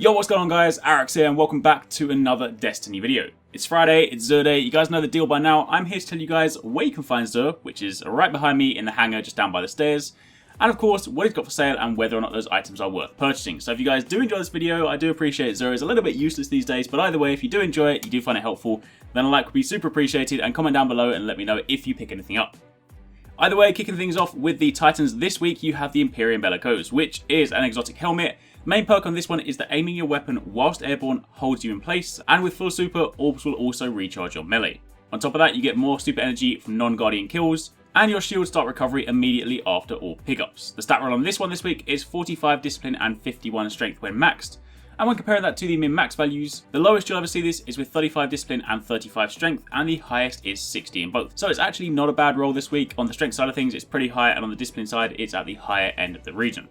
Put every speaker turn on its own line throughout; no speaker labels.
Yo, what's going on guys? Arekkz here and welcome back to another Destiny video. It's Friday, it's Xur Day, you guys know the deal by now. I'm here to tell you guys where you can find Xur, which is right behind me in the hangar just down by the stairs. And of course, what he's got for sale and whether or not those items are worth purchasing. So if you guys do enjoy this video, I do appreciate Xur is a little bit useless these days, but either way, if you do enjoy it, you do find it helpful, then a like would be super appreciated, and comment down below and let me know if you pick anything up. Either way, kicking things off with the Titans this week, you have the Imperium Bellicose, which is an exotic helmet. Main perk on this one is that aiming your weapon whilst airborne holds you in place, and with full super, orbs will also recharge your melee. On top of that, you get more super energy from non-guardian kills, and your shields start recovery immediately after all pickups. The stat roll on this one this week is 45 discipline and 51 strength when maxed, and when comparing that to the min-max values, the lowest you'll ever see this is with 35 discipline and 35 strength, and the highest is 60 in both. So it's actually not a bad roll this week. On the strength side of things, it's pretty high, and on the discipline side, it's at the higher end of the region.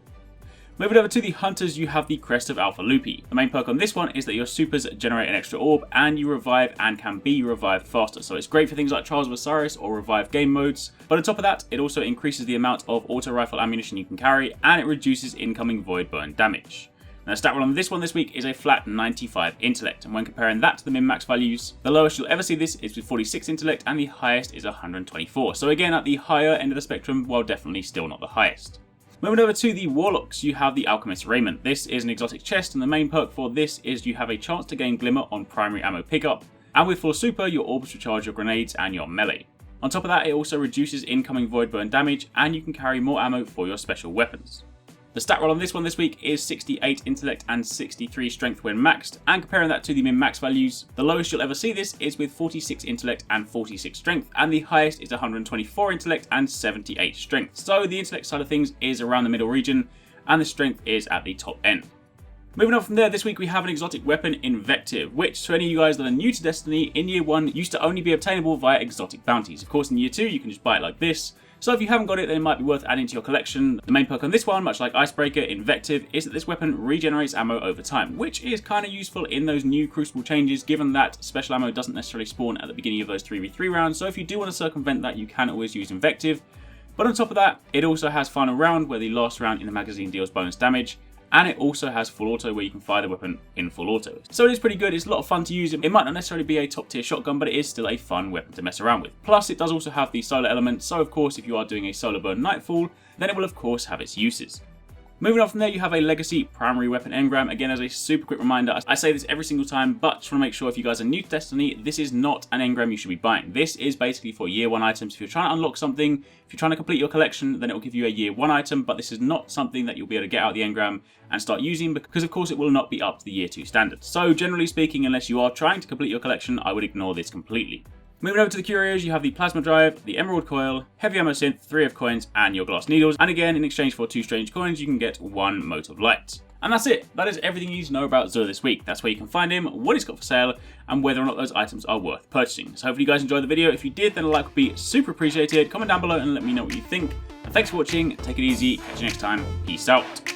Moving over to the Hunters, you have the Crest of Alpha Lupi. The main perk on this one is that your supers generate an extra orb, and you revive and can be revived faster. So it's great for things like Trials of Osiris or revive game modes. But on top of that, it also increases the amount of auto rifle ammunition you can carry, and it reduces incoming void burn damage. Now the stat roll on this one this week is a flat 95 intellect, and when comparing that to the min-max values, the lowest you'll ever see this is with 46 intellect, and the highest is 124. So again, at the higher end of the spectrum, while definitely still not the highest. Moving over to the Warlocks, you have the Alchemist's Raiment. This is an exotic chest, and the main perk for this is you have a chance to gain Glimmer on primary ammo pickup, and with full super, your orbs recharge your grenades and your melee. On top of that, it also reduces incoming void burn damage, and you can carry more ammo for your special weapons. The stat roll on this one this week is 68 intellect and 63 strength when maxed, and comparing that to the min-max values, the lowest you'll ever see this is with 46 intellect and 46 strength, and the highest is 124 intellect and 78 strength. So the intellect side of things is around the middle region, and the strength is at the top end. Moving on from there, this week we have an exotic weapon, Invective, which to any of you guys that are new to Destiny, in Year 1 used to only be obtainable via exotic bounties. Of course in Year 2 you can just buy it like this. So if you haven't got it, then it might be worth adding to your collection. The main perk on this one, much like Icebreaker, Invective, is that this weapon regenerates ammo over time, which is kind of useful in those new Crucible changes, given that special ammo doesn't necessarily spawn at the beginning of those 3v3 rounds, so if you do want to circumvent that, you can always use Invective. But on top of that, it also has Final Round, where the last round in the magazine deals bonus damage, and it also has full auto, where you can fire the weapon in full auto. So it is pretty good, it's a lot of fun to use. It might not necessarily be a top tier shotgun, but it is still a fun weapon to mess around with. Plus it does also have the solo element, so of course if you are doing a solo burn Nightfall, then it will of course have its uses. Moving on from there, you have a Legacy primary weapon Engram. Again, as a super quick reminder, I say this every single time, but just want to make sure if you guys are new to Destiny, this is not an Engram you should be buying. This is basically for Year 1 items. If you're trying to unlock something, if you're trying to complete your collection, then it will give you a Year 1 item, but this is not something that you'll be able to get out of the Engram and start using, because of course it will not be up to the Year 2 standards. So generally speaking, unless you are trying to complete your collection, I would ignore this completely. Moving over to the Curios, you have the Plasma Drive, the Emerald Coil, Heavy Ammo Synth, 3 of coins, and your Glass Needles. And again, in exchange for 2 strange coins, you can get 1 Mote of Light. And that's it. That is everything you need to know about Xur this week. That's where you can find him, what he's got for sale, and whether or not those items are worth purchasing. So hopefully you guys enjoyed the video. If you did, then a like would be super appreciated. Comment down below and let me know what you think. And thanks for watching. Take it easy. Catch you next time. Peace out.